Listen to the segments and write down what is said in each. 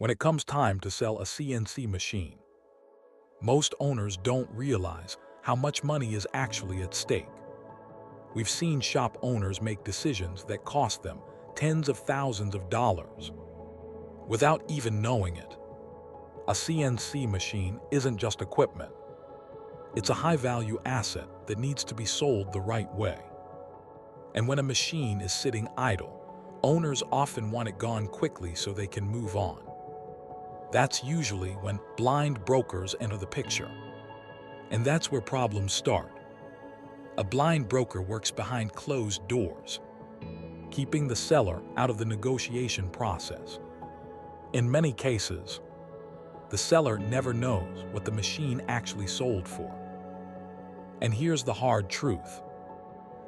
When it comes time to sell a CNC machine, most owners don't realize how much money is actually at stake. We've seen shop owners make decisions that cost them tens of thousands of dollars without even knowing it. A CNC machine isn't just equipment. It's a high-value asset that needs to be sold the right way. And when a machine is sitting idle, owners often want it gone quickly so they can move on. That's usually when blind brokers enter the picture. And that's where problems start. A blind broker works behind closed doors, keeping the seller out of the negotiation process. In many cases, the seller never knows what the machine actually sold for. And here's the hard truth.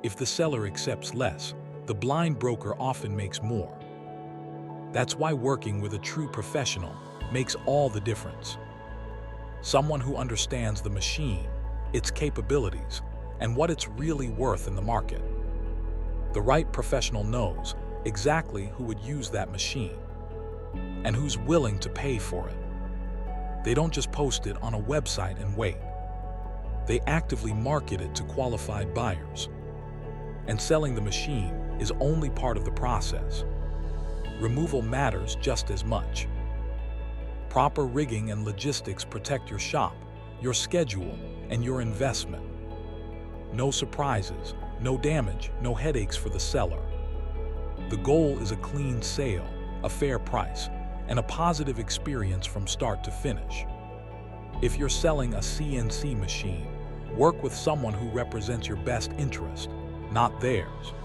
If the seller accepts less, the blind broker often makes more. That's why working with a true professional makes all the difference. Someone who understands the machine, its capabilities, and what it's really worth in the market. The right professional knows exactly who would use that machine and who's willing to pay for it. They don't just post it on a website and wait. They actively market it to qualified buyers. And selling the machine is only part of the process. Removal matters just as much. Proper rigging and logistics protect your shop, your schedule, and your investment. No surprises, no damage, no headaches for the seller. The goal is a clean sale, a fair price, and a positive experience from start to finish. If you're selling a CNC machine, work with someone who represents your best interest, not theirs.